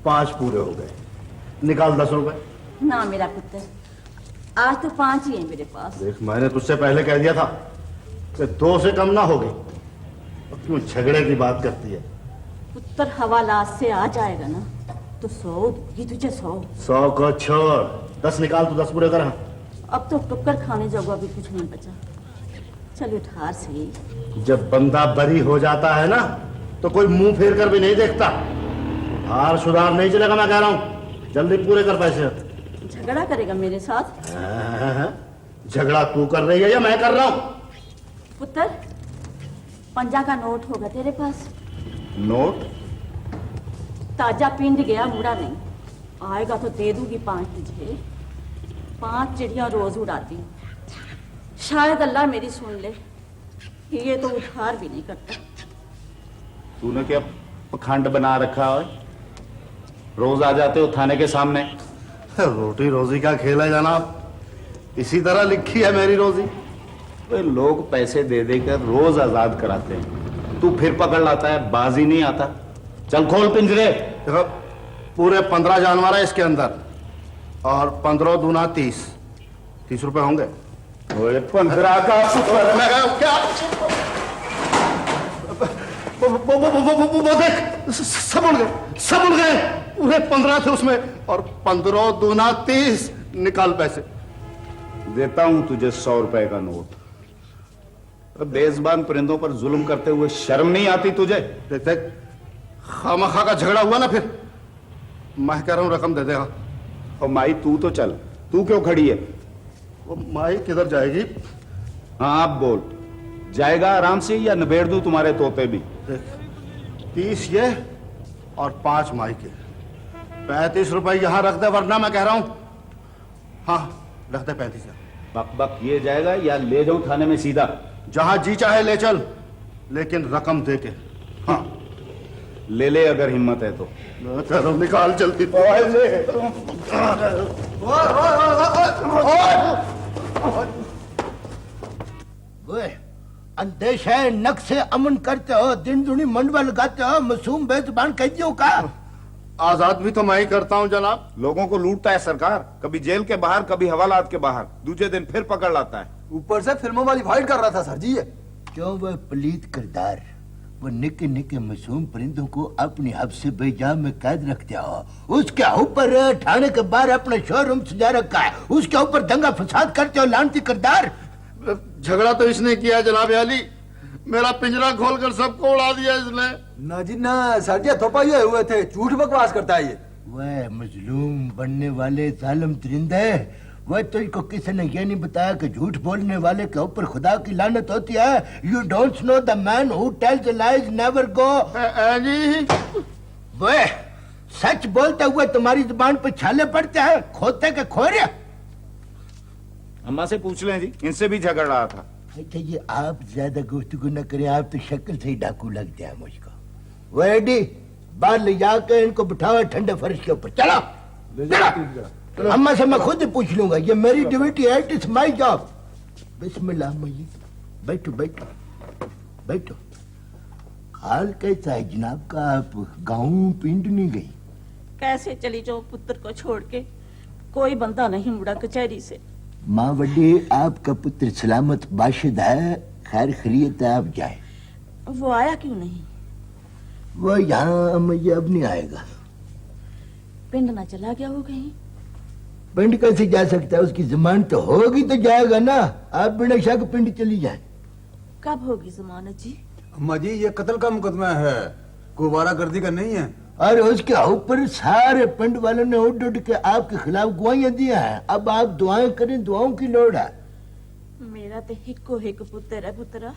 5 पूरे हो गए, निकाल 10 रुपए। ना मेरा पुत्र, आज तो 5 ही है मेरे पास। देख, मैंने तुझसे पहले कह दिया था कि 2 से कम ना होगी। और क्यों झगड़े की बात करती है? पुत्र हवालात से आ जाएगा ना तो 100 दूंगी तुझे। 100 को छोड़, 10 निकाल, तू 10 पूरे कर। अब तो टुक्कर खाने जोगा भी कुछ नहीं बचा। चल उठार से। जब बंदा बरी हो जाता है ना तो कोई मुंह फेर कर भी नहीं देखता। उधार सुधार नहीं चलेगा, मैं कह रहा हूं। जल्दी पूरे कर पैसे। झगड़ा करेगा मेरे साथ? झगड़ा तू कर रही है या मैं कर रहा हूं? पुत्र, 50 का नोट होगा तेरे पास? नोट? ताजा पिंड गया, मुड़ा नहीं। आएगा तो दे दूंगी 5 तुझे। 5 चिड़िया रोज उड़ाती हूँ। शायद अल्लाह मेरी सुन ले। ये तो उधार भी नहीं करता। तूने क्या पखंड बना रखा है? रोज आ जाते हो थाने के सामने। रोटी रोजी का खेल है जनाब, इसी तरह लिखी है मेरी रोजी। वे लोग पैसे दे देकर रोज आजाद कराते हैं, तू फिर पकड़ लाता है, बाजी नहीं आता। चल खोल पिंजरे। देखो, पूरे 15 जानवर है इसके अंदर, और 15 दूना 30। 30 रुपए होंगे। 15 का क्या? वो देख, सब उड़ गए, सब उड़ गए। पूरे 15 थे उसमें, और 15 दूना 30। निकाल पैसे। देता हूं तुझे 100 रुपए का नोट। बेज़बान परिंदों पर जुल्म करते हुए शर्म नहीं आती तुझे? देख देख, खामखा का झगड़ा हुआ ना, फिर मैं कह रहा हूं रकम दे देगा। और माई तू तो चल, तू क्यों खड़ी है? वो माई किधर जाएगी? हाँ आप बोल, जाएगा आराम से या निबेड़ दूं तुम्हारे तोते भी? देख, 30 ये और 5 माई के। 35 रुपए यहां रख दे, वरना मैं कह रहा हूं। हाँ रख दे 35। बक बक ये जाएगा या ले जाऊं थाने में सीधा? जहां जी चाहे ले चल, लेकिन रकम दे के। हाँ ले ले अगर हिम्मत है तो। निकाल जल्दी। अंदेश है, नक से अमन करते हो, दिन दुनी मंडवा लगाते हो, मासूम बेजुबान कैदियों का। आजाद भी तो मैं ही करता हूं जनाब। लोगों को लूटता है सरकार, कभी जेल के बाहर, कभी हवालात के बाहर, दूसरे दिन फिर पकड़ लाता है। ऊपर से फिल्मों वाली फाइट कर रहा था सर जी ये। क्यों? वह पलीत किरदार, वो निके निके मासूम परिंदों को अपने हब्स से बेजाम में कैद रखते हो। उसके ऊपर थाने के बाहर अपना शोरूम सजा रखा है, उसके ऊपर दंगा फसाद करते हो लानती किरदार। झगड़ा तो इसने किया जनाब अली, मेरा पिंजरा खोलकर सबको उड़ा दिया इसने। ना जी ना सर जी, थोपाइए हुए थे, झूठ बकवास करता है ये। वह मजलूम बनने वाले जालिम परिंदे, वह तुझको किसी ने ये नहीं बताया कि झूठ बोलने वाले के ऊपर खुदा की लानत होती है। You don't know the man who tells lies never go. वह सच बोलते हुए तुम्हारी जुबान पर छाले पड़ते हैं, खोते के खोरे। अम्मा से पूछ लें जी, इनसे भी झगड़ रहा था। अच्छा ये आप ज्यादा गुफ्तगू न करें, आप तो शक्ल से ही डाकू लगते हैं मुझको। वो एडी, बाहर ले जाकर इनको बिठाओ ठंडे फर्श के ऊपर। चलो, अम्मा से मैं खुद ही पूछ लूंगा, ये मेरी ड्यूटी है, इट इज माय जॉब। बिस्मिल्लाह अम्मा जी, बैठो बैठो बैठो। हाल कैसा है जनाब का? आप गाँव पिंड नहीं गई? कैसे चली जाओ पुत्र को छोड़ के? कोई बंदा नहीं मुड़ा कचहरी से। माँ वड्डी, आपका पुत्र सलामत बाशिद है, खैर खैरियत है, आप जाए। वो आया क्यों नहीं? वो यहाँ मुझे अब नहीं आएगा। पिंड ना चला गया हो कहीं? पिंड कैसे जा सकता है? उसकी जमानत तो होगी तो जाएगा ना। आप बिना शक पिंड चली जाए। कब होगी जमानत जी? अम्मा जी ये कत्ल का मुकदमा है, कोई वारागर्दी का नहीं है। और उसके ऊपर सारे पिंड वालों ने उठ उठ के आपके खिलाफ गवाहियां दिया है। अब आप दुआएं करें, दुआओं की लोड़ है। मेरा तो हिक्को हिक पुत्र है पुत्रा।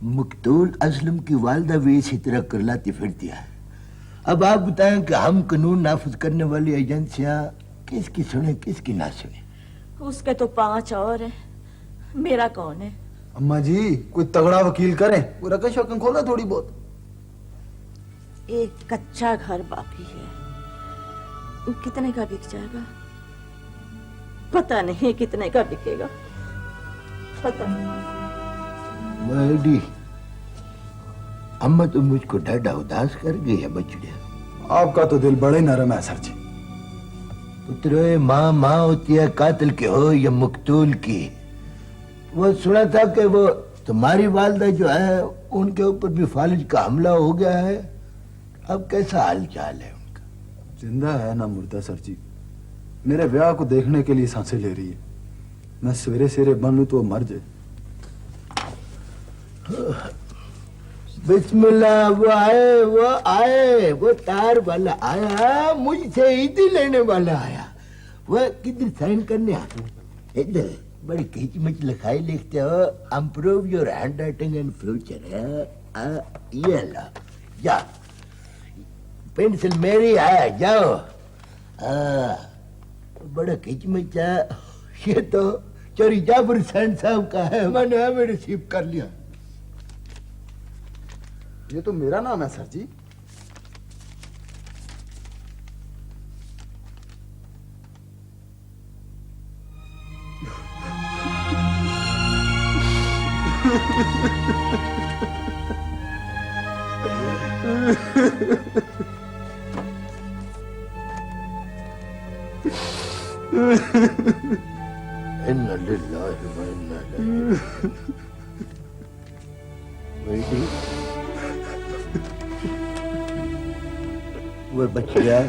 मकतूल असलम की वालदा भी इसी तरह करलाती फिरती है। अब आप बताएं कि हम कानून नाफिज करने वाली एजेंसियां किसकी सुने किसकी ना सुने? उसके तो 5 और है, मेरा कौन है? अम्मा जी कोई तगड़ा वकील करें, कोई रकम शकम खोला थोड़ी बहुत। एक कच्चा घर बाकी है, कितने का बिक जाएगा? पता नहीं कितने का बिकेगा, पता नहीं। अम्मा तो मुझको ढाढा उदास कर गई है बचड़िया। आपका तो दिल बड़ा ही नरम है सर जी। पुत्र, माँ होती है कातिल की हो या मकतूल की। वो सुना था कि वो तुम्हारी वालदा जो है उनके ऊपर भी फालिज का हमला हो गया है। अब कैसा हाल चाल है उनका? जिंदा है ना मुर्दा सर जी। मेरे ब्याह को देखने के लिए सांसें ले रही है। मैं सवेरे सवेरे बन लूं तो वो मर जाए। बिस्मिल्लाह, वो तार वाला आया, मुझसे ईदी लेने वाला आया। वह किधर साइन करने आया? इधर बड़ी खींच लिखाई लिखते हो, improve your hand writing and future है। ये ला, जा पेंसिल मेरी है, जाओ। बड़ा खींच ये तो चोरी जाफर हुसैन साहब का है, मैंने हमें रिसीव कर लिया। ये तो मेरा नाम है सर जी। इन्ना लिल्लाहि व इन्ना इलैहि। बेटी, वो बच गया।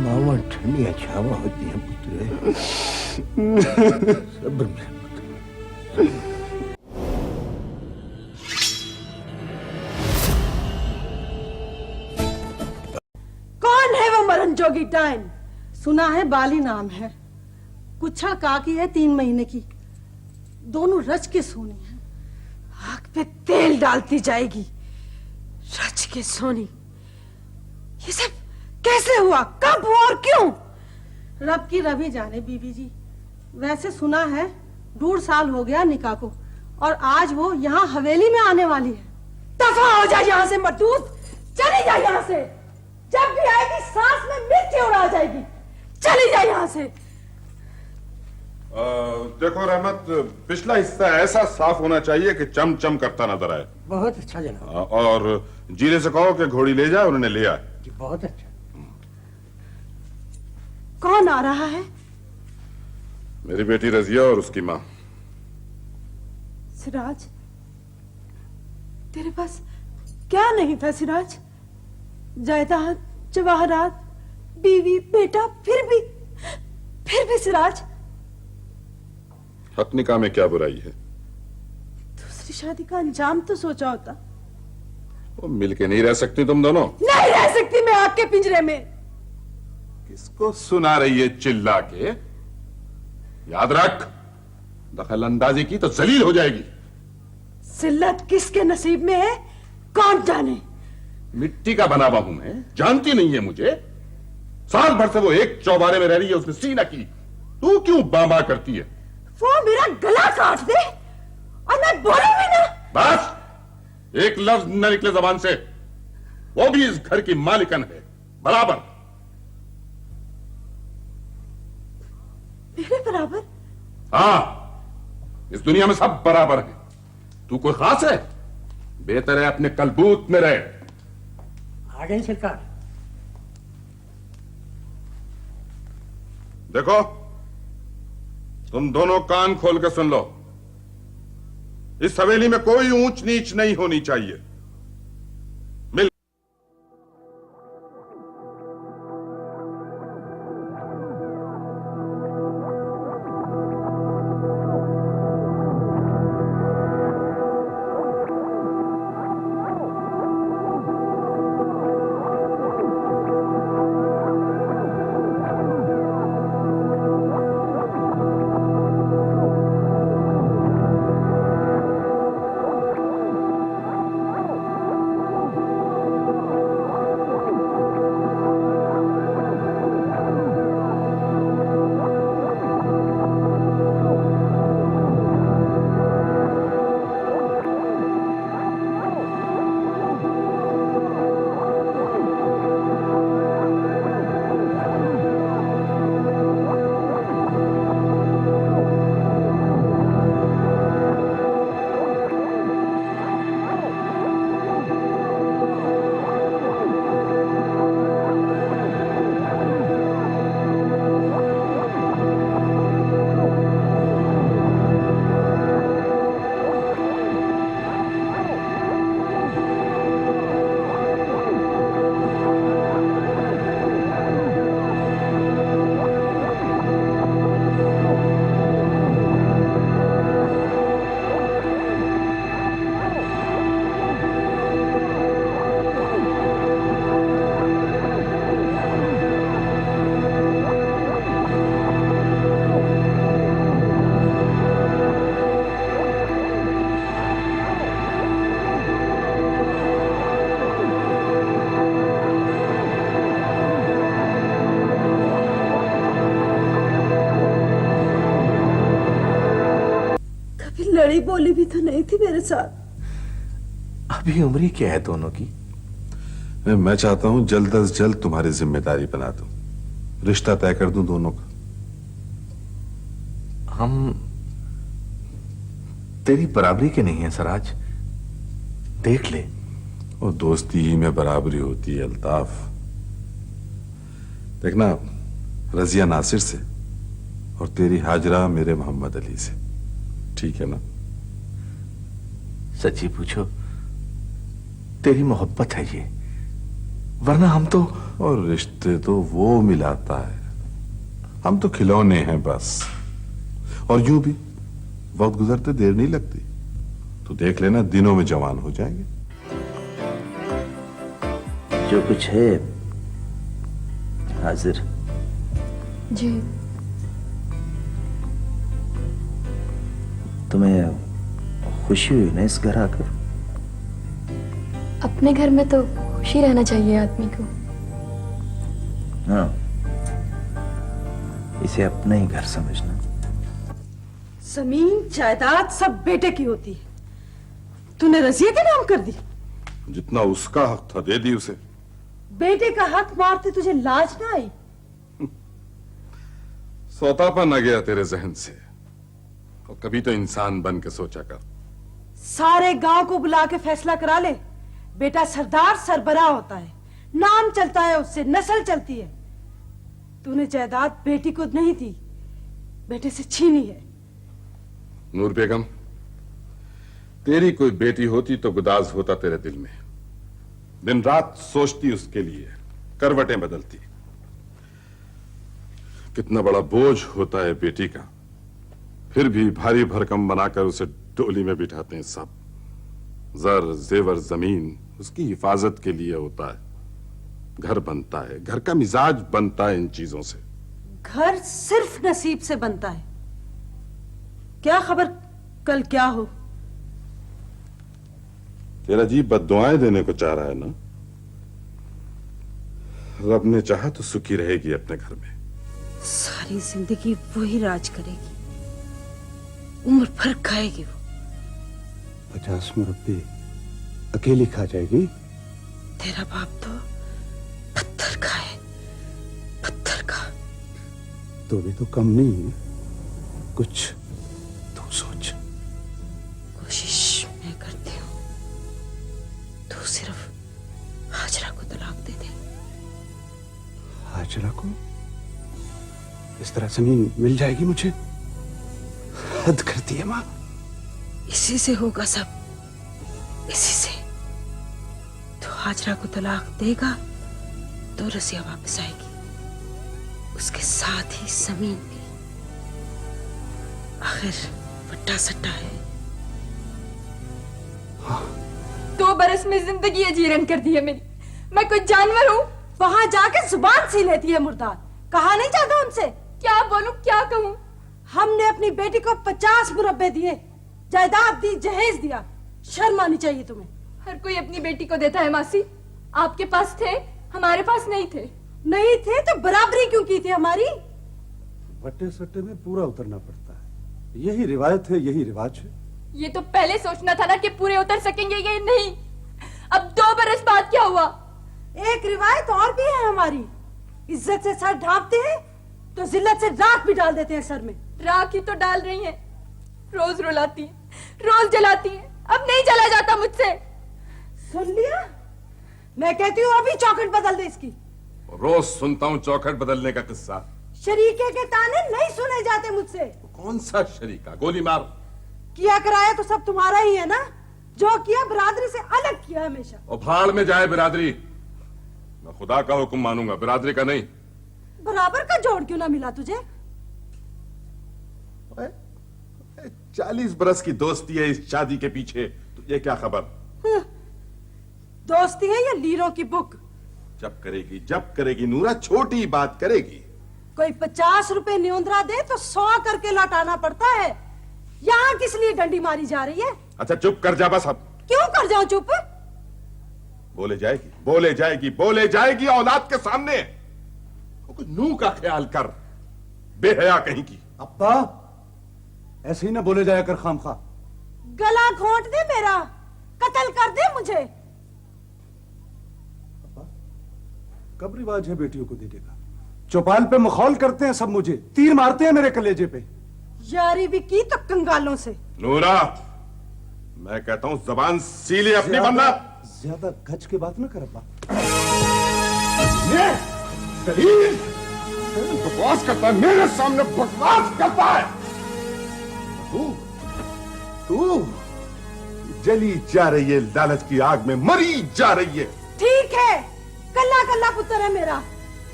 मावा ठंडी छावा होती है पुत्र, सब्र से। कौन है वो मरण जोगी डायन? सुना है बाली नाम है, कुछड़ काकी है 3 महीने की, दोनों रच के सोनी है। आग पे तेल डालती जाएगी, रच के सोनी। ये सब कैसे हुआ, कब हुआ और क्यों? रब की रब ही जाने बीबी जी। वैसे सुना है 1.5 साल हो गया निकाह को, और आज वो यहाँ हवेली में आने वाली है। दफा हो जाए यहाँ से मरदूद, चली जाए यहाँ से। जब भी आएगी सांस में मिर्ची उड़ा जाएगी। चली जाए यहाँ से। देखो रहमत, पिछला हिस्सा ऐसा साफ होना चाहिए कि चम चम करता नजर आए। बहुत अच्छा जनाब। और जीरे से कहो कि घोड़ी ले जाए, उन्होंने ले आए। जी बहुत अच्छा। कौन आ रहा है? मेरी बेटी रजिया और उसकी माँ। सिराज, तेरे पास क्या नहीं था सिराज? जायदाद, जवाहरात, बीवी, बेटा, फिर भी सिराज। हक निकाह में क्या बुराई है? दूसरी शादी का अंजाम तो सोचा होता। वो मिलके नहीं रह सकती तुम दोनों? नहीं रह सकती मैं आग के पिंजरे में। किसको सुना रही है चिल्ला के? याद रख, दखल अंदाजी की तो जलील हो जाएगी। जिल्लत किसके नसीब में है कौन जाने। मिट्टी का बना हुआ हूं मैं, जानती नहीं है मुझे। साल भर से वो एक चौबारे में रह रही है, उसने सीना की। तू क्यों बाबा करती है? वो मेरा गला काट दे और मैं बोलूं भी ना। बस एक लफ्ज न निकले जबान से। वो भी इस घर की मालिकन है, बराबर। मेरे बराबर? हाँ, इस दुनिया में सब बराबर है। तू कोई खास है? बेहतर है अपने कलबूत में रहे। आ गई सरकार। देखो, तुम दोनों कान खोल के सुन लो। इस हवेली में कोई ऊंच नीच नहीं होनी चाहिए। मिल लड़ी बोली भी तो नहीं थी मेरे साथ। अभी उम्र ही क्या है दोनों की। मैं चाहता हूं जल्द अज जल्द तुम्हारी जिम्मेदारी बना दूं, रिश्ता तय कर दूं दोनों का। हम तेरी बराबरी के नहीं है सराज, देख ले। और दोस्ती ही में बराबरी होती है अल्ताफ। देखना, रजिया नासिर से और तेरी हाजरा मेरे मोहम्मद अली से, ठीक है ना? सच्ची पूछो तेरी मोहब्बत है ये, वरना हम तो। और रिश्ते तो वो मिलाता है, हम तो खिलौने हैं बस। और यूं भी वक्त गुजरते देर नहीं लगती, तो देख लेना दिनों में जवान हो जाएंगे। जो कुछ है हाजिर। जी। तुम्हें खुशी हुई ना इस घर आकर? अपने घर में तो खुशी रहना चाहिए आदमी को। हाँ, इसे अपना ही घर समझना। जमीन जायदाद सब बेटे की होती है, तूने रजिया के नाम कर दी। जितना उसका हक था दे दी उसे। बेटे का हक मारते तुझे लाज ना आई? सौतापन आ गया तेरे जहन से, और कभी तो इंसान बन के सोचा कर। सारे गांव को बुला के फैसला करा ले, बेटा सरदार सरबराह होता है, नाम चलता है उससे, नस्ल चलती है। तूने जायदाद बेटी को नहीं दी, बेटे से छीनी है। नूर बेगम, तेरी कोई बेटी होती तो गुदाज होता तेरे दिल में, दिन रात सोचती उसके लिए, करवटें बदलती। कितना बड़ा बोझ होता है बेटी का, फिर भी भारी भरकम बनाकर उसे डोली में बिठाते हैं सब। जर जेवर जमीन उसकी हिफाजत के लिए होता है, घर बनता है, घर का मिजाज बनता है इन चीजों से। घर सिर्फ नसीब से बनता है, क्या खबर कल क्या हो। तेरा जी बद्दुआएं देने को चाह रहा है ना? रब ने चाहा तो सुखी रहेगी अपने घर में। सारी जिंदगी वही राज करेगी, उम्र भर खाएगी वो। 50 मुरब्बे अकेली खा जाएगी। तेरा बाप तो पत्थर खाए, पत्थर खा। तो भी तो कम नहीं है, कुछ तो सोच। कोशिश मैं करती हूँ, तू सिर्फ हाजरा को तलाक दे दे। हाजरा को? इस तरह जमीन मिल जाएगी मुझे? हद करती है माँ। इसी से होगा सब, इसी से। तो हाजरा को तलाक देगा तो रसिया वापस आएगी, उसके साथ ही जमीन भी। आखिर वट्टा सट्टा है। 2 बरस में जिंदगी अजीरन कर दी है मेरी। मैं कोई जानवर हूँ? वहां जाके जुबान सी लेती है मुर्दार। कहा नहीं जाता हमसे? क्या बोलूं, क्या कहूँ? हमने अपनी बेटी को 50 मुरब्बे दिए, जायदाद दी, जहेज दिया। शर्म आनी चाहिए तुम्हें। हर कोई अपनी बेटी को देता है मासी। आपके पास थे, हमारे पास नहीं थे। नहीं थे तो बराबरी क्यों की थी हमारी? वट्टे सट्टे में पूरा उतरना पड़ता है, यही रिवायत है, यही रिवाज है। ये तो पहले सोचना था ना कि पूरे उतर सकेंगे या नहीं। अब 2 बरस बाद क्या हुआ? एक रिवायत और भी है हमारी, इज्जत से सर ढांपते हैं तो जिल्लत से राख भी डाल देते हैं सर में। राख ही तो डाल रही हैं, रोज रुलाती हैं, रोज जलाती हैं। अब नहीं जला जाता मुझसे। सुन लिया? मैं कहती हूँ अभी चौखट बदल दे इसकी। रोज सुनता हूँ चौखट बदलने का किस्सा। शरीके के ताने नहीं सुने जाते मुझसे। कौन सा शरीका? गोली मार। किया कराया तो सब तुम्हारा ही है ना, जो किया बिरादरी से अलग किया हमेशा। और भाड़ में जाए बिरादरी। मैं खुदा का हुक्म मानूंगा, बिरादरी का नहीं। बराबर का जोड़ क्यों ना मिला तुझे? 40 बरस की दोस्ती है इस शादी के पीछे, तुझे क्या खबर? दोस्ती है या लीरों की बुक? जब करेगी नूरा, छोटी बात करेगी। कोई 50 रुपए न्योंदरा दे तो 100 करके लौटाना पड़ता है। यहाँ किस लिए डंडी मारी जा रही है? अच्छा चुप कर जा बस अब। क्यों कर जाऊं चुप? बोले जाएगी, बोले जाएगी, बोले जाएगी औलाद के सामने। कोई नूह का ख्याल कर, बेहया कहीं की। अब्बा, ऐसे ही ना बोले जाया कर खामखा। गला घोंट दे मेरा, कत्ल कर दे मुझे। कब रिवाज है बेटियों को देने का? चौपाल पे मखौल करते हैं सब, मुझे तीर मारते हैं मेरे कलेजे पे। यारी भी की तो कंगालों से। नूरा, मैं कहता हूं जबान सीले अपनी, वरना ज्यादा गज के बात ना कर अब्बा। दलील बकवास करता है, मेरे सामने बकवास करता है। तू जली जा रही है, लालच की आग में मरी जा रही है। ठीक है, कल्ला कल्ला पुत्र है मेरा,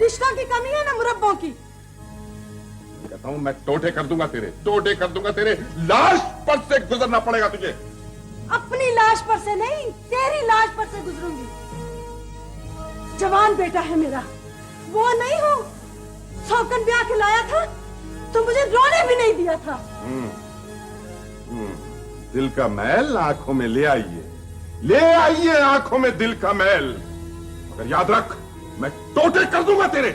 रिश्तों की कमी है ना मुरब्बों की। कहता हूं मैं टोटे कर दूंगा तेरे, लाश पर से गुजरना पड़ेगा तुझे। अपनी लाश पर से नहीं, तेरी लाश पर से गुजरूंगी। जवान बेटा है मेरा, वो नहीं हो सौकन ब्याह के लाया था तो मुझे रोने भी नहीं दिया था। दिल का मैल आंखों में ले आइए आंखों में दिल का मैल, मगर याद रख मैं टोटे कर दूंगा तेरे।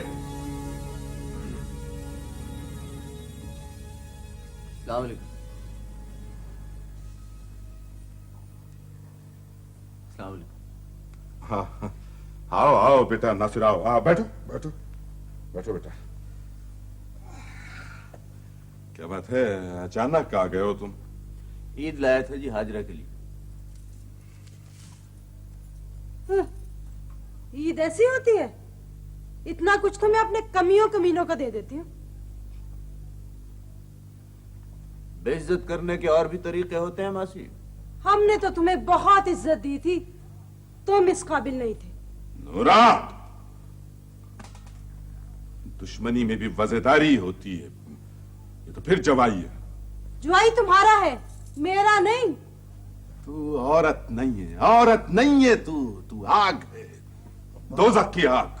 हाँ, आओ बेटा नासिर, आओ बैठो बेटा। क्या बात है, अचानक आ गए हो तुम? ईद लाया था जी हाजरा के लिए। ईद ऐसी होती है? इतना कुछ तो मैं अपने कमीनों का दे देती हूँ। बेइज्जत करने के और भी तरीके होते हैं मासी। हमने तो तुम्हें बहुत इज्जत दी थी, तुम इस काबिल नहीं थे। नूरा, दुश्मनी में भी वजेदारी होती है, ये तो फिर जवाई है। जुआई तुम्हारा है, मेरा नहीं। तू औरत नहीं है, तू आग है, दोज़ख की आग।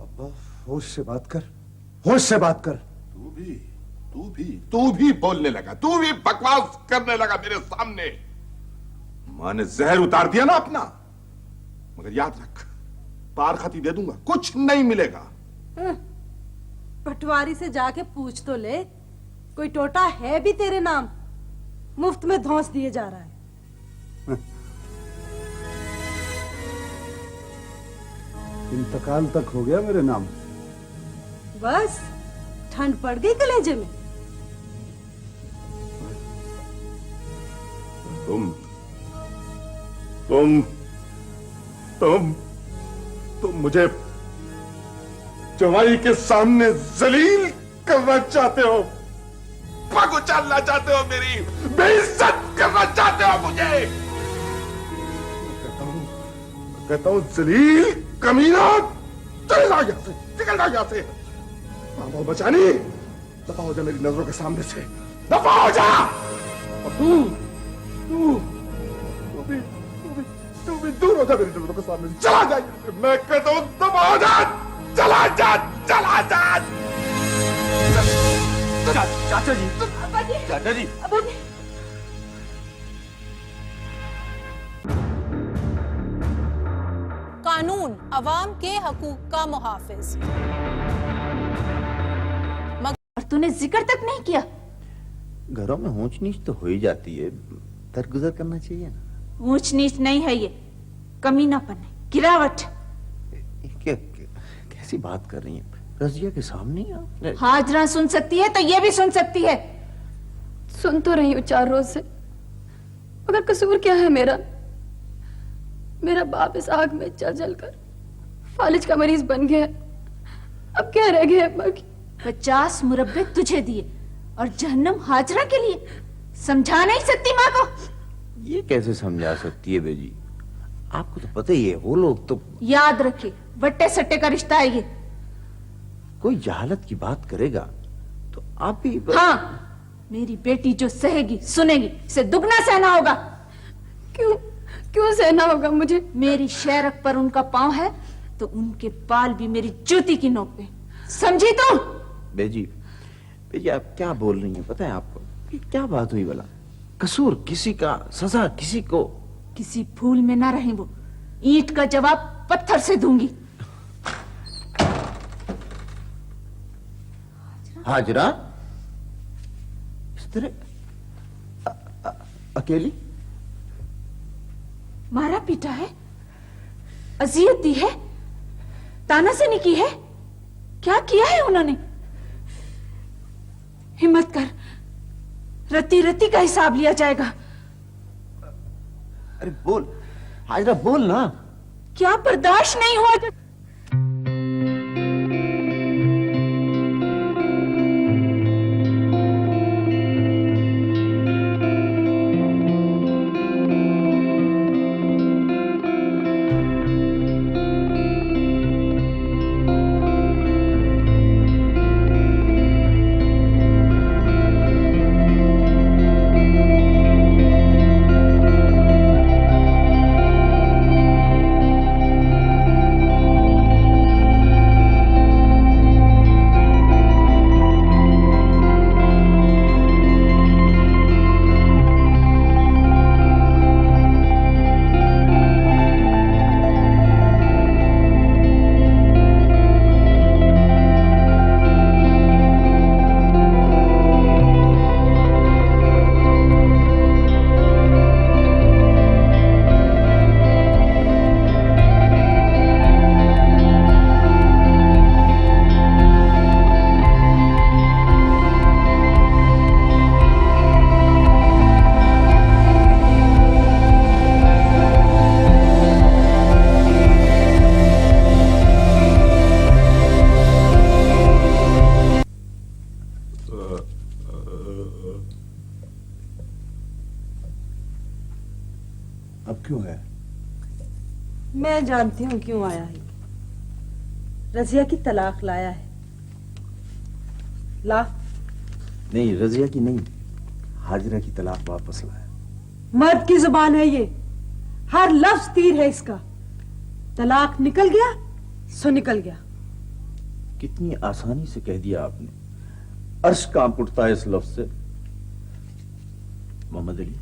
अब्बा होश से बात कर। तू भी बोलने लगा, तू भी बकवास करने लगा मेरे सामने। मां ने जहर उतार दिया ना अपना, मगर याद रख पार खाती दे दूंगा, कुछ नहीं मिलेगा। पटवारी से जाके पूछ तो ले, कोई टोटा है भी तेरे नाम? मुफ्त में धौंस दिए जा रहा है। इंतकाल तक हो गया मेरे नाम। बस ठंड पड़ गई कलेजे में। तुम मुझे जवाई के सामने जलील करना चाहते हो, पग उछालना चाहते हो, मेरी बेइज्जत करना चाहते हो मुझे। कहता हूं जलील कमीना, चल जा यहां से, निकल जा यहां से। मामा बचानी, दफा हो जा मेरी नजरों के सामने से, दफा हो जा। और तू भी दूर हो जा मेरी नजरों के सामने, चला जा। मैं कहता हूं दफा हो जा, चला जा। चाचा जी, कानून अवाम के हकूक का मुहाफिज। और तूने जिक्र तक नहीं किया। घरों में ऊंच नीच तो हो ही जाती है, दरगुजर करना चाहिए ना। ऊंच नीच नहीं है ये, कमीनापन है, गिरावट। कैसी बात कर रही हैं? रजिया के सामने आप हाजरा सुन सकती है तो ये भी सुन सकती है। सुन तो रही हूँ 4 रोज से, मगर कसूर क्या है मेरा? मेरा बाप इस आग में जल कर फालिज का मरीज बन गया। अब क्या रह गया अम्मा की? 50 मुरब्बे तुझे दिए और जहन्नम हाजरा के लिए। समझा नहीं सकती माँ को? ये कैसे समझा सकती है बेजी? आपको तो पता ही है, वो लोग तो। याद रखिए, बट्टे सट्टे का रिश्ता है ये। कोई जहालत की बात करेगा तो आप भी। हाँ, मेरी बेटी जो सहेगी सुनेगी, इसे दुगना सहना होगा। क्यों सहना होगा मुझे? मेरी शेरक पर उनका पांव है तो उनके बाल भी मेरी जूती की नोक पे। समझी तुम? बेजी आप क्या बोल रही हैं? पता है आपको क्या बात हुई? भला कसूर किसी का, सजा किसी को। किसी भूल में ना रहे वो, ईंट का जवाब पत्थर से दूंगी। हाजरा इस तरह अकेली? मारा पीटा है, अजियत दी है, तानाशाही की है। क्या किया है उन्होंने? हिम्मत कर, रत्ती रत्ती का हिसाब लिया जाएगा। अरे बोल हाजरा, बोल ना। क्या बर्दाश्त नहीं हुआ? अब क्यों है? मैं जानती हूँ क्यों आया है। रजिया की तलाक लाया है। ला। नहीं, रजिया की नहीं, हाजरा की तलाक वापस लाया। मर्द की जुबान है ये, हर लफ्ज तीर है इसका। तलाक निकल गया सो निकल गया। कितनी आसानी से कह दिया आपने, अर्श कांप उठता है इस लफ्ज से। मोहम्मद अली,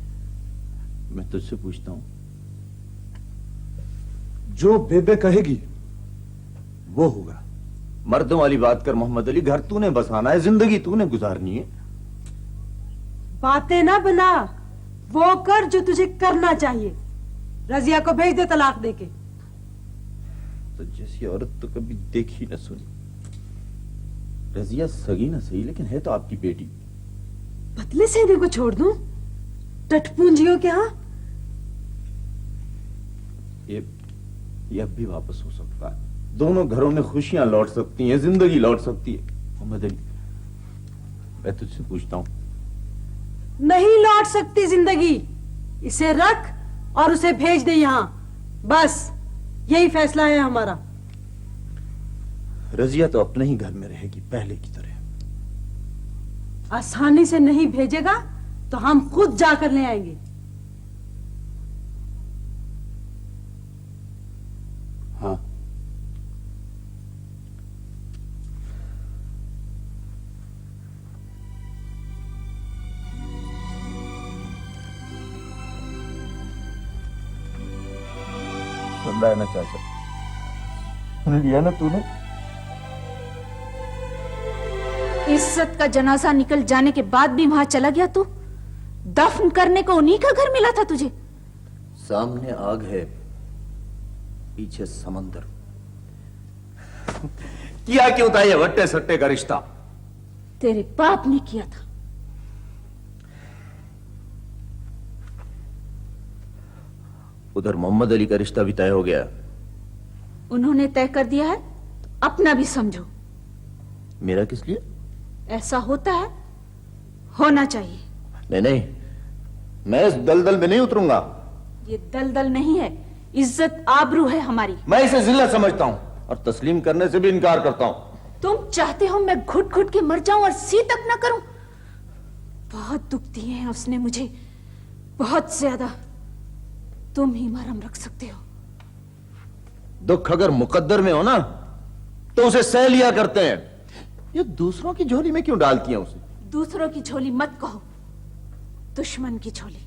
मैं तुझसे पूछता हूं, जो बेबे कहेगी वो होगा। मर्दों वाली बात कर मोहम्मद अली, घर तूने बसाना है, जिंदगी तूने गुजारनी है। बातें ना बना, वो कर जो तुझे करना चाहिए। रजिया को भेज दे तलाक देके। तो जैसी औरत तो कभी देखी न सुनी। रजिया सगी ना सही, लेकिन है तो आपकी बेटी। पतले सेने को छोड़ दूं? टटपूंजियों के यहाँ? ये अब भी वापस हो सकता है। दोनों घरों में खुशियां लौट सकती हैं, जिंदगी लौट सकती है। मोहम्मद अली, मैं तुझसे पूछता हूं। नहीं लौट सकती जिंदगी। इसे रख और उसे भेज दे यहां। बस यही फैसला है हमारा। रजिया तो अपने ही घर में रहेगी पहले की तरह। आसानी से नहीं भेजेगा तो हम खुद जाकर ले आएंगे। हाँ, सुन रहा है ना चाचा? सुन लिया ना तूने? इज्जत का जनाजा निकल जाने के बाद भी वहां चला गया तू? दफन करने को उन्हीं का घर मिला था तुझे? सामने आग है, पीछे समंदर। किया क्यों था ये वट्टे सट्टे का रिश्ता? तेरे बाप ने किया था। उधर मोहम्मद अली का रिश्ता भी तय हो गया। उन्होंने तय कर दिया है तो अपना भी समझो। मेरा किस लिए? ऐसा होता है, होना चाहिए। नहीं नहीं, मैं इस दलदल में नहीं उतरूंगा। ये दलदल नहीं है, इज्जत आबरू है हमारी। मैं इसे जिल्लत समझता हूं और तस्लीम करने से भी इनकार करता हूं। तुम चाहते हो मैं घुट घुट के मर जाऊं और सी तक ना करूं? बहुत दुख दिए हैं उसने मुझे, बहुत ज्यादा। तुम ही मरहम रख सकते हो। दुख अगर मुकद्दर में हो ना तो उसे सह लिया करते हैं। ये दूसरों की झोली में क्यों डालती हैं उसे? दूसरों की झोली मत कहो, दुश्मन की झोली।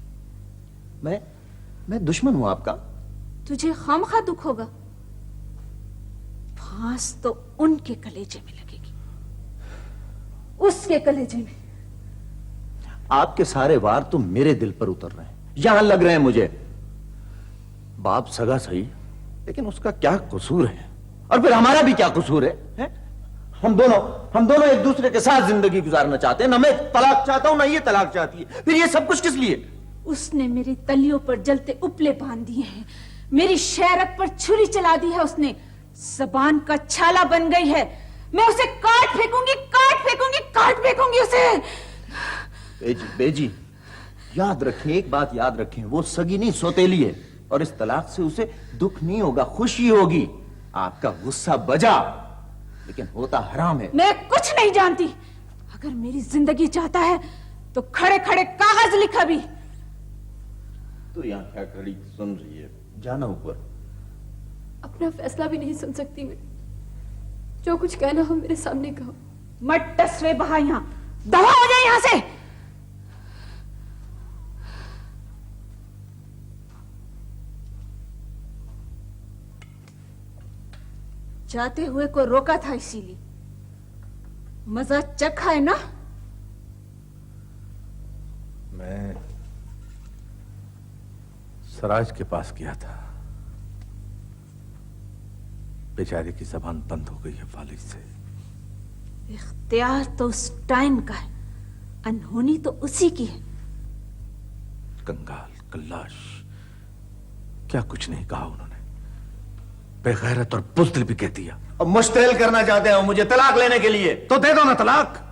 मैं दुश्मन हूं आपका? तुझे खामखा दुख होगा। फांस तो उनके कलेजे में लगेगी, उसके कलेजे में। आपके सारे वार तो मेरे दिल पर उतर रहे हैं। यहां लग रहे हैं मुझे। बाप सगा सही, लेकिन उसका क्या कसूर है? और फिर हमारा भी क्या कसूर है? हम दोनों एक दूसरे के साथ जिंदगी गुजारना चाहते हैं। ना मैं तलाक चाहता हूं, ना ये तलाक चाहती है। फिर ये सब कुछ किस लिए? उसने मेरी तलियों पर जलते उपले बांध दिए हैं, मेरी शहरत पर छुरी चला दी है उसने, जबान का छाला बन गई है। मैं उसे काट फेंकूंगी, काट फेंकूंगी, काट फेंकूंगी उसे। बेजी, याद रखें, एक बात याद रखें, वो सगी नहीं सौतेली है, और इस तलाक से उसे दुख नहीं होगा, खुशी होगी। आपका गुस्सा बजा, लेकिन होता हराम है। मैं कुछ नहीं जानती। अगर मेरी जिंदगी चाहता है तो खड़े खड़े कागज लिखा भी। तो यहाँ क्या खड़ी सुन रही है? जाना ऊपर। अपना फैसला भी नहीं सुन सकती मैं। जो कुछ कहना हो मेरे सामने कहो। मत टसवे बहा, यहाँ दवा हो जाए यहां से। जाते हुए को रोका था, इसीलिए मजा चखा है ना। मैं सराज के पास गया था, बेचारे की जबान बंद हो गई है फालिज से। इख्तियार तो उस टाइम का है, अनहोनी तो उसी की है। कंगाल, कल्लाश, क्या कुछ नहीं कहा उन्होंने। बेगैरत और बुज़दिल भी कह दिया। अब मुश्तैल करना चाहते हो मुझे तलाक लेने के लिए? तो दे दो ना तलाक।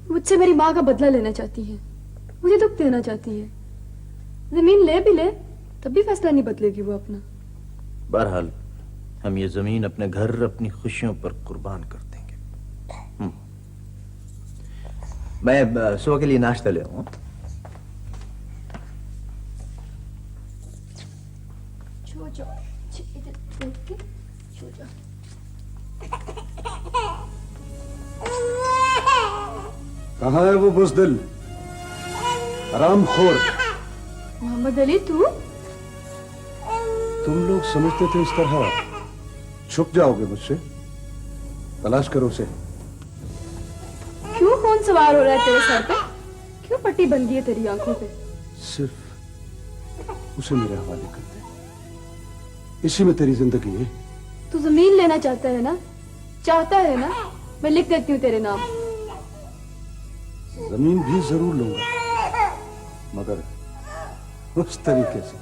मुझसे मेरी माँ का बदला लेना चाहती है, मुझे दुख देना चाहती है। जमीन ले भी ले तब भी फैसला नहीं बदलेगी वो अपना। बहरहाल हम ये जमीन अपने घर, अपनी खुशियों पर कुर्बान कर देंगे। मैं सुबह के लिए नाश्ता ले आऊं। कहाँ है वो बुज़दिल, हरामखोर? मोहम्मद अली, तुम लोग समझते थे इस तरह छुप जाओगे मुझसे? तलाश करो उसे। क्यों खून सवार हो रहा है तेरे सर पे? क्यों पट्टी बंधी है तेरी आंखों पे? सिर्फ उसे मेरे हवाले कर दे, इसी में तेरी जिंदगी है। तू जमीन लेना चाहता है ना? चाहता है ना? मैं लिख देती हूँ तेरे नाम। जमीन भी जरूर लूंगा, मगर उस तरीके से।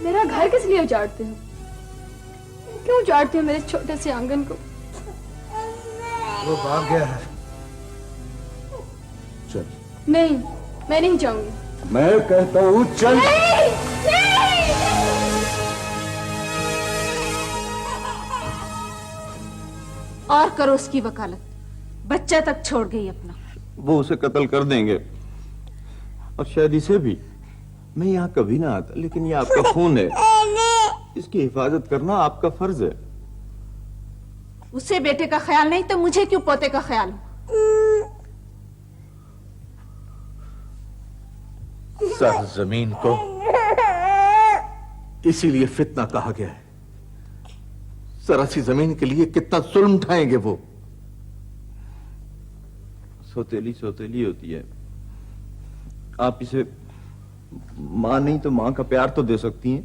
मेरा घर किस लिए उजाड़ते हो? क्यों उजाड़ते हो मेरे छोटे से आंगन को? वो भाग गया है। चल। नहीं, मैं नहीं जाऊंगी। मैं कहता हूं चल। और करो उसकी वकालत, बच्चा तक छोड़ गई अपना। वो उसे कत्ल कर देंगे और शायद इसे भी। मैं यहाँ कभी ना आता, लेकिन ये आपका खून है, इसकी हिफाजत करना आपका फर्ज है। उसे बेटे का ख्याल नहीं तो मुझे क्यों पोते का ख्याल? सरजमीन को इसीलिए फितना कहा गया है। जरा सी जमीन के लिए कितना जुल्म उठाएंगे वो। सौतेली सौतेली होती है। आप इसे मां नहीं तो मां का प्यार तो दे सकती हैं।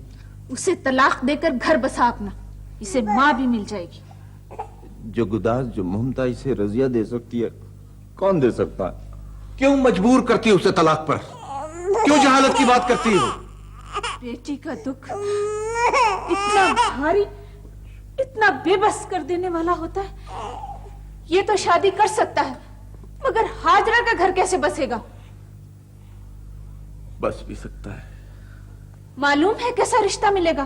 उसे तलाक देकर घर बसा अपना, इसे मां भी मिल जाएगी। जो गुदास जो ममता इसे रजिया दे सकती है, कौन दे सकता है? क्यों मजबूर करती है उसे तलाक पर? क्यों जहालत की बात करती है वो? बेटी का दुख इतना भारी, इतना बेबस कर देने वाला होता है। ये तो शादी कर सकता है, मगर हाजरा का घर कैसे बसेगा? बस भी सकता है। मालूम है कैसा रिश्ता मिलेगा?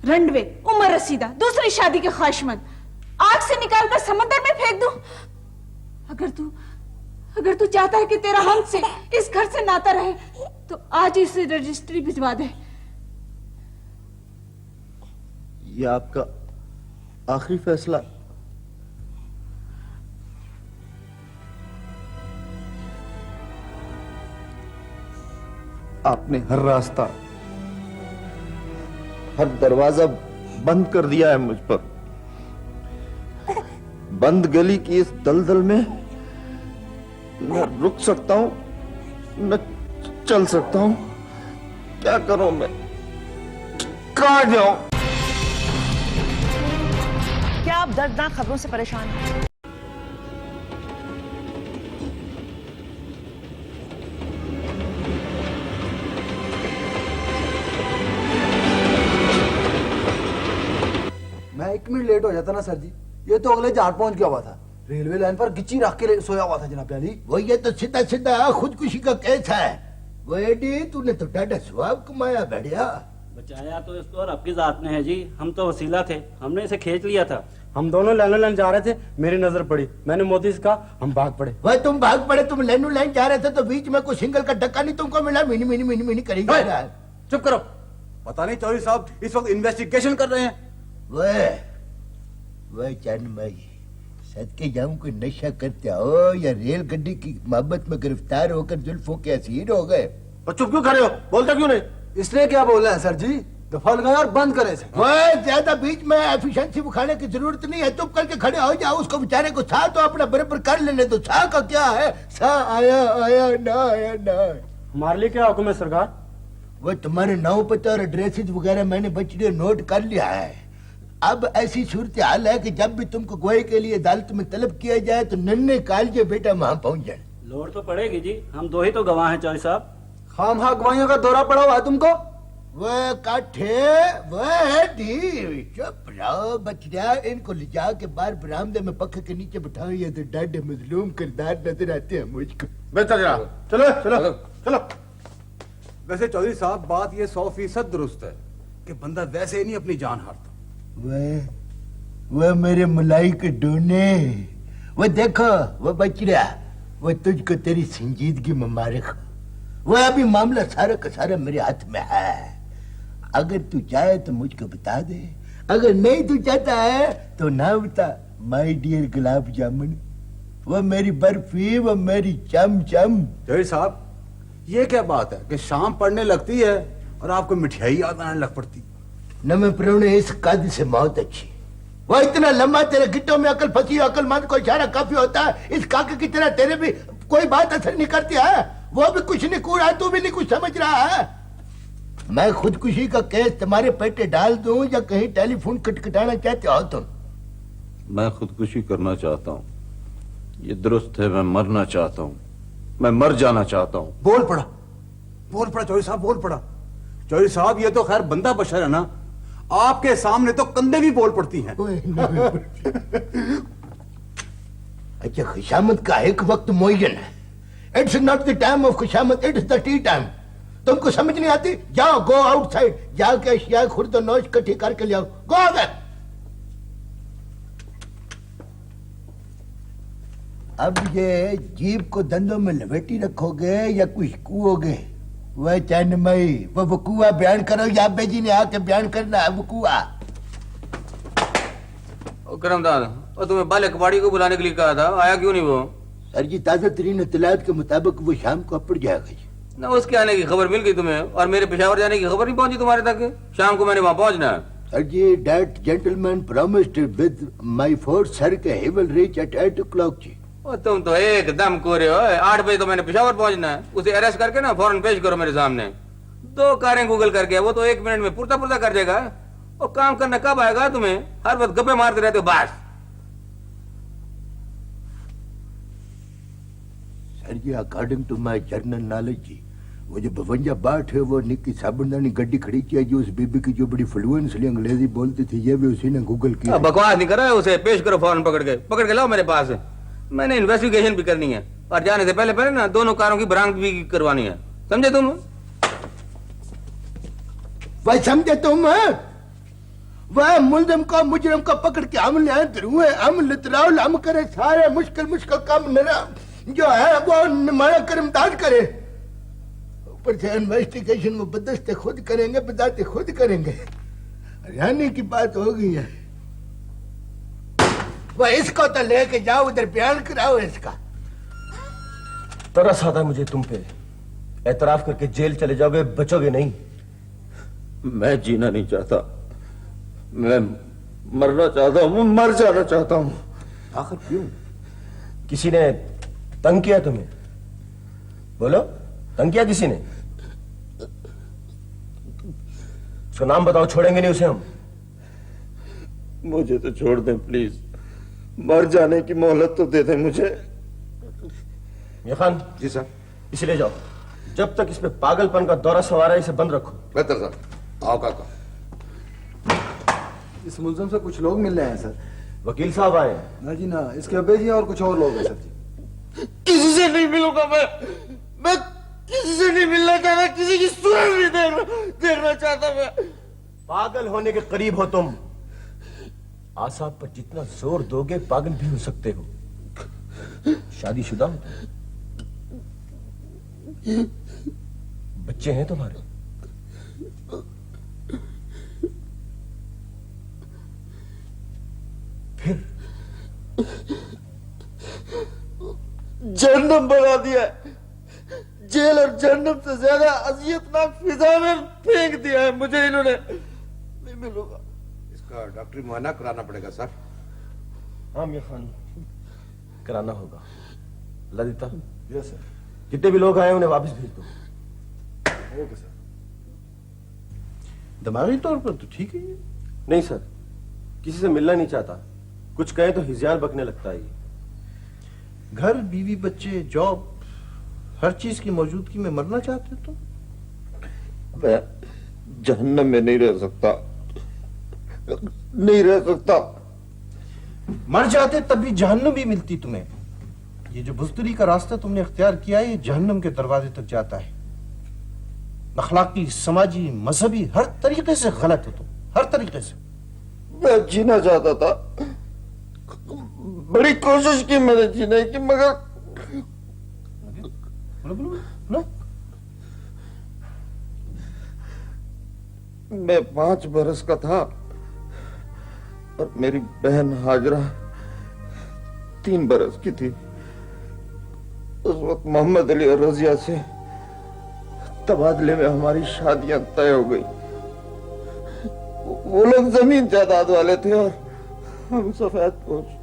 रंडवे, उम्र रसीदा, दूसरी शादी के ख्वाहिशमंद, आग से निकालकर समंदर में फेंक दूं। अगर तू चाहता है कि तेरा हमसे इस घर से नाता रहे, तो आज इसे रजिस्ट्री भिजवा दे। ये आपका आखिरी फैसला? आपने हर रास्ता, हर दरवाजा बंद कर दिया है मुझ पर। बंद गली की इस दलदल में न रुक सकता हूं, न चल सकता हूं। क्या करूं मैं? कहां जाऊं? क्या आप दर्दनाक खबरों से परेशान हैं? मैं 1 मिनट लेट हो जाता ना सर जी, ये तो अगले जहाज पहुंच गया हुआ था। रेलवे लाइन पर गिच्ची रख के सोया हुआ था जनाब अली। वो ये तो सीधा सीधा खुदकुशी का केस है। वो एडी तूने तो डाटा स्वाब कमाया बढ़िया। बचाया तो इसको और आपकी जात ने है जी। हम तो वसीला थे, हमने इसे खींच लिया था। हम दोनों लाइनो लाइन जा रहे थे, मेरी नजर पड़ी, मैंने मोदी से कहा हम भाग पड़े। वह तुम भाग पड़े, तुम लाइनो लाइन जा रहे थे तो बीच में कोई सिंगल का धक्का नहीं तुमको मिला? मिनी मिनी मिनी मिनी करी जा रहा है। चुप करो। पता नहीं चौधरी साहब इस वक्त इन्वेस्टिगेशन कर रहे हैं। वह चंद भाई सदके जाऊं कोई नशा करते हो या रेल गड्डी की मोहब्बत में गिरफ्तार होकर जुल्फों के असीर हो गए? और चुप क्यों खड़े हो? बोलता क्यों नहीं? इसलिए क्या बोला है सर जी? दफा लगाए और बंद करे। वह ज्यादा बीच में एफिशिएंसी दिखाने की जरूरत नहीं है। चुप करके खड़े हो जाओ। उसको बेचारे को सा तो अपना बराबर कर लेने दो। सा का क्या है? सा आया आया ना आया ना। हमारे लिए क्या हुक्म है सरकार? वो तुम्हारे नाव पता और एड्रेसेस वगैरह मैंने बच्चे नोट कर लिया है। अब ऐसी सूरत हाल है कि जब भी तुमको गवाही के लिए अदालत में तलब किया जाए तो नन्हे कालजे बेटा वहां पहुंच जाए। लोड तो पड़ेगी जी, हम 2 ही तो गवाह हैं चौधरी साहब। खामखा गवाहियों का दौरा पड़ा हुआ है तुमको। वह काठे वह दी चुप रहो बच्चा। इनको ले जा के बाहर बरामदे में पक्के के नीचे बिठाओ। ये तो डाढ़े मजलूम किरदार नजर आते हैं मुझको। बेहतर जरा चलो चलो चलो। वैसे चौधरी साहब बात ये 100% दुरुस्त है कि बंदा वैसे ही नहीं अपनी जान हारता। वह मेरे मलाई के डोने, वो देखो वो बचड़ा, वो तुझको तेरी संजीदगी में मारे। वह अभी मामला सारा का सारा मेरे हाथ में है। अगर तू चाहे तो मुझको बता दे, अगर नहीं तू चाहता है तो ना बता। माय डियर गुलाब जामुन, वो मेरी बर्फी, वो मेरी चमचम। चौधरी साहब ये क्या बात है कि शाम पड़ने लगती है और आपको मिठाई याद आने लग पड़ती? न मैं प्रोणे इस कद से मौत अच्छी। वो इतना लंबा तेरे गिट्टों में अकल फंसी, अकलमंद को इशारा काफी होता है। इस काके की तरह तेरे भी कोई बात असर नहीं करती है। वो भी कुछ नहीं कूड़ा, तू भी नहीं कुछ समझ रहा है। मैं खुदकुशी का केस तुम्हारे पेटे डाल दूं या कहीं टेलीफोन खटखटाना चाहते हो तुम? मैं खुदकुशी करना चाहता हूँ, ये दुरुस्त है। मैं मरना चाहता हूँ, मैं मर जाना चाहता हूँ। बोल पड़ा चौधरी साहब, बोल पड़ा। चौधरी साहब ये तो खैर बंदा बशर है ना, आपके सामने तो कंधे भी बोल पड़ती हैं। अच्छा खुशामद का एक वक्त मुअय्यन है। It's not the time of खुशामद, इट्स द टी टाइम। तुमको समझ नहीं आती? जाओ, गो आउटसाइड, जाके अशिया खुर्द और नौश इकट्ठी करके ले आओ। गो अगर अब ये जीप को दंदों में लपेटी रखोगे या कुछ कुओगे? वह चैनमई, वो वकुआ बयान करो या अब्बे जी ने आके बयान करना है वकुआ। करमदाद, और तुम्हें बाले कबाड़ी को बुलाने के लिए कहा था, आया क्यों नहीं वो? सर जी, ताजा तरीन इत्तलात के मुताबिक वो शाम को अपड़ जाएगा जी। ना उसके आने की खबर मिल गई तुम्हें, और मेरे पेशावर जाने की खबर नहीं पहुंची तुम्हारे तक? शाम को मैंने वहां पहुंचना है। Sir ji, that gentleman promised with my force sir के ही will reach at 8 o'clock ji. और तुम तो एकदम कोरे हो। 8 बजे तो मैंने पेशावर पहुंचना है। उसे अरेस्ट करके ना फौरन पेश करो मेरे सामने। 2 कारें गूगल कर गया, वो तो 1 मिनट में पुरता पुरता कर देगा। और काम करना कब आएगा तुम्हें? हर वक्त गप्पे मारते रहते हो बस। Sir ji, according to my general knowledge ji, वो जो 52 बाट है वो निक्की साबुनदानी गड्डी खड़ी किया जो उस बीबी की जो बड़ी फ्लुएंसली अंग्रेजी बोलती थी, ये भी उसी ने गूगल किया। बकवास नहीं कर रहा है, उसे पेश करो फौरन पकड़ के लाओ मेरे पास। मैंने इन्वेस्टिगेशन भी करनी है, और जाने से पहले ना दोनों कारों की बरामद भी करवानी है, समझे तुम? वह समझे तुम? वह मुलजिम को मुजरिम को पकड़ के हम ले धरुए, हम लितराउल, हम करे सारे मुश्किल मुश्किल काम नरा जो है वो हमारा कर्मदाद करे। ऊपर से इन्वेस्टिगेशन वो बदस्ते खुद करेंगे, बदाते खुद करेंगे। हरियाणा की बात हो गई है। वह इसको तो लेके जाओ उधर, बयान कराओ इसका। तरस आता है मुझे तुम पे। एतराफ करके जेल चले जाओगे, बचोगे नहीं। मैं जीना नहीं चाहता, मैं मरना चाहता हूं, मर जाना चाहता हूं। आखिर क्यों? किसी ने तंग किया तुम्हें? बोलो, तंग किया किसी ने? उसका नाम बताओ, छोड़ेंगे नहीं उसे हम। मुझे तो छोड़ दें प्लीज, मर जाने की मोहलत तो दे दें मुझे। मियां खान जी सर। इसे ले जाओ, जब तक इसमें पागलपन का दौरा सवार है इसे बंद रखो। बेहतर सर। आओ काका। इस मुलजिम से कुछ लोग मिल रहे हैं सर। वकील साहब आए हैं? ना जी ना, इसके अब्बे जी और कुछ और लोग हैं सर जी। किसी से नहीं मिलूंगा मैं किसी से नहीं मिलना चाहता, किसी की सूरत नहीं देखना चाहता मैं। पागल होने के करीब हो तुम। आसाब पर जितना जोर दोगे पागल भी हो सकते हो। शादीशुदा हो तुम? बच्चे हैं तुम्हारे? फिर जहन्नम बना दिया, जेल और जहन्नम से ज्यादा अजियतनाक फिजा में फेंक दिया है मुझे इन्होंने। नहीं मिलूंगा। इसका डॉक्टरी मुआयना कराना पड़ेगा सर। हाँ मियां खान, कराना होगा। Lalita, yes sir. जितने भी लोग आए उन्हें वापस भेज दो। Okay sir. दिमागी तौर पर तो ठीक है। नहीं सर, किसी से मिलना नहीं चाहता। कुछ कहे तो हिजियान बकने लगता है। घर, बीवी, बच्चे, जॉब, हर चीज की मौजूदगी में मरना चाहते हो तुम? मैं जहन्नम में नहीं रह सकता, नहीं रह सकता। मर जाते तब भी जहन्नम भी मिलती तुम्हें। ये जो बुज़दिली का रास्ता तुमने इख्तियार किया है, ये जहन्नम के दरवाजे तक जाता है। अखलाकी, समाजी, मजहबी, हर तरीके से गलत हो तुम, हर तरीके से। मैं जीना चाहता था, बड़ी कोशिश की मैंने जीने की, मगर नो? मैं 5 बरस का था और मेरी बहन हाजरा 3 बरस की थी। उस वक्त मोहम्मद अली और रजिया से तबादले में हमारी शादियां तय हो गई। वो लोग जमीन जायदाद वाले थे और हम सफेद पोश।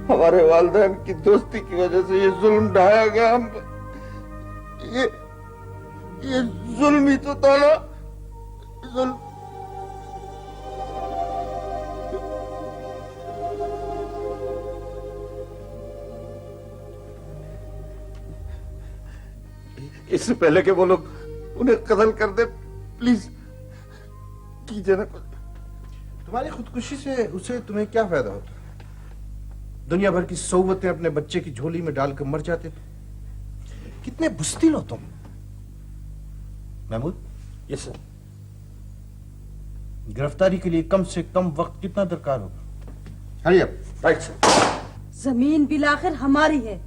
हमारे वालिदैन की दोस्ती की वजह से ये जुल्म ढाया गया। हम ये जुल्म ही तो था ना, जुल्म। इससे पहले कि वो लोग उन्हें कत्ल कर दे, प्लीज कीजिए ना कुछ। तुम्हारी खुदकुशी से उसे तुम्हें क्या फायदा होता? दुनिया भर की सोबतें अपने बच्चे की झोली में डालकर मर जाते थे। कितने बुस्तिल हो तुम। Mahmood, yes sir. गिरफ्तारी के लिए कम से कम वक्त कितना दरकार होगा? Hurry up. Right sir. जमीन बिलाखिर हमारी है,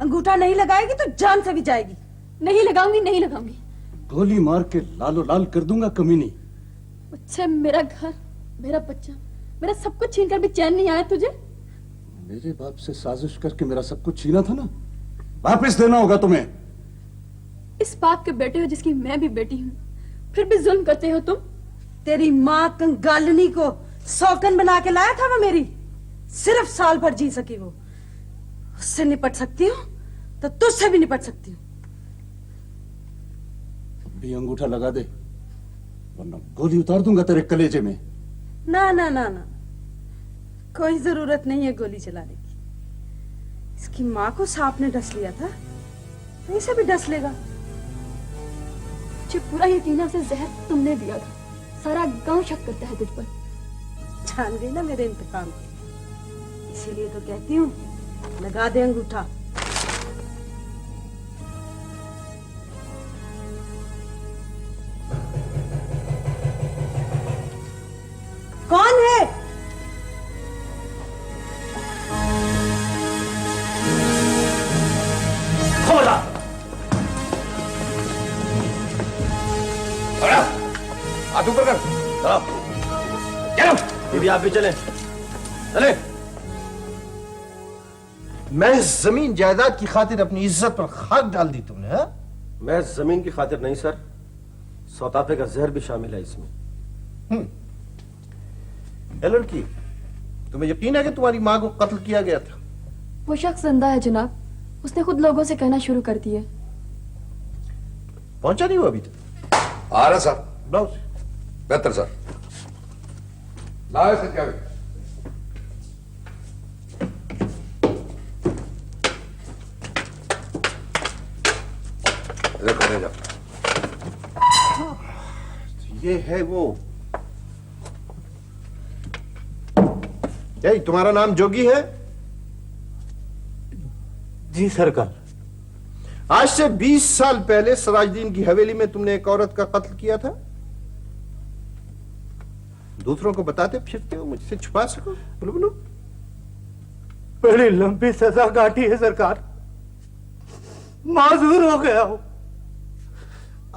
अंगूठा नहीं लगाएगी तो जान से भी जाएगी। नहीं लगाऊंगी, नहीं लगाऊंगी। गोली मार के लालो लाल कर दूंगा कमीनी। मुझसे मेरा घर, मेरा बच्चा, मेरा सब कुछ छीन कर भी चैन नहीं आया तुझे? मेरे बाप से साजिश करके मेरा सब कुछ छीना था ना, वापस देना होगा तुम्हें। इस बाप के बेटे हो जिसकी मैं भी बेटी हूँ, फिर भी जुल्म करते हो तुम। तेरी माँ कंगालनी को सौकन बना के लाया था वो मेरी, सिर्फ साल भर जी सकी वो। उससे निपट सकती हूँ तो तुझसे भी निपट सकती हूँ। भी अंगूठा लगा दे वरना गोली उतार दूंगा तेरे कलेजे में। ना ना ना ना, कोई जरूरत नहीं है गोली चलाने की। इसकी माँ को सांप ने डस लिया था, तो इसे भी डस लेगा। मुझे पूरा यकीन है उसे जहर तुमने दिया था। सारा गांव शक करता है तुझ पर। जान गई ना मेरे इंतकाम को, इसीलिए तो कहती हूँ लगा दे अंगूठा। कौन है? हाथ ऊपर कर। चलो दीदी आप भी चले। चले। मैं जमीन जायदाद की खातिर अपनी इज्जत पर खाक डाल दी तुमने, हा? मैं जमीन की खातिर नहीं सर, सौतापे का जहर भी शामिल है इसमें। ए लड़की, तुम्हें यकीन है कि तुम्हारी माँ को कत्ल किया गया था? वो शख्स जिंदा है जनाब, उसने खुद लोगों से कहना शुरू कर दिया। पहुंचा नहीं हुआ अभी तक? आ रहा सर। लाओ बेहतर सर। लाओ सर क्या करने जा। ये है वो। यही तुम्हारा नाम जोगी है? जी सरकार। आज से 20 साल पहले सराजुद्दीन की हवेली में तुमने एक औरत का कत्ल किया था। दूसरों को बताते फिरते हो, मुझसे छुपा सको। बोलो बोलो। बड़ी लंबी सजा काटी है सरकार, माजूर हो गया हूं,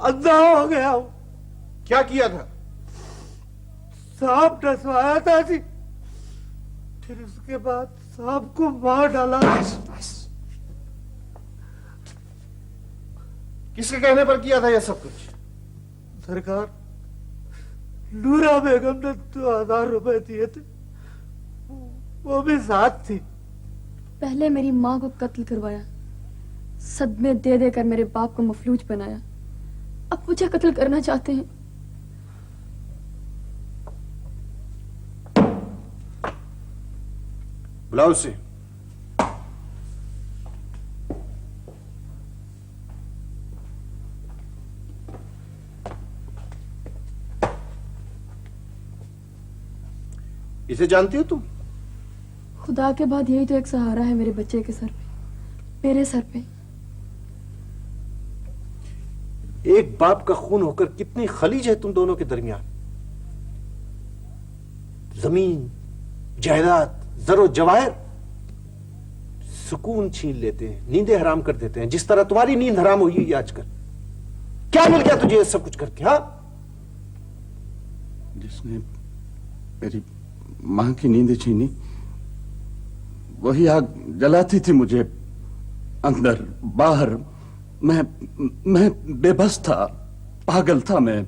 अंधा हो गया हूं। क्या किया था? सांप डसवाया था जी, फिर उसके बाद सांप को मार डाला। किसके कहने पर किया था यह सब कुछ? सरकार, नूरा बेगम ने 2000 रुपए दिए थे, वो भी साथ थी। पहले मेरी माँ को कत्ल करवाया, सदमे दे देकर मेरे बाप को मफलूज बनाया, अब मुझे कत्ल करना चाहते हैं। बुलाओ उसे। इसे जानती हो तुम? खुदा के बाद यही तो एक सहारा है मेरे बच्चे के सर पे, मेरे सर पे। एक बाप का खून होकर कितनी खलीज है तुम दोनों के दरमियान। जमीन, जायदाद, जरो जवाहर सुकून छीन लेते हैं, नींदें हराम कर देते हैं, जिस तरह तुम्हारी नींद हराम हुई है आजकल। क्या मिल गया तुझे ये सब कुछ करके? हाँ, जिसने मेरी मां की नींद छीनी वही आग जलाती थी मुझे अंदर बाहर। मैं बेबस था, पागल था मैं।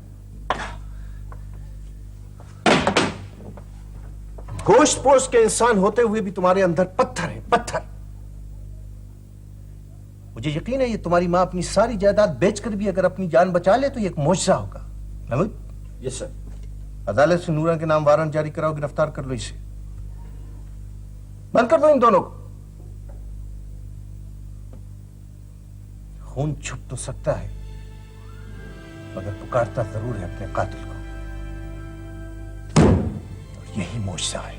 गोश्त पोश के इंसान होते हुए भी तुम्हारे अंदर पत्थर है, पत्थर। मुझे यकीन है ये तुम्हारी मां अपनी सारी जायदाद बेचकर भी अगर अपनी जान बचा ले तो ये एक मौजज़ा होगा। महमूद? Yes sir. अदालत से नूरा के नाम वारंट जारी कराओ, गिरफ्तार कर लो इसे। बंद कर दो इन दोनों को। खून छुप तो सकता है मगर पुकारता जरूर है अपने कातिल को, और यही मौजज़ा है।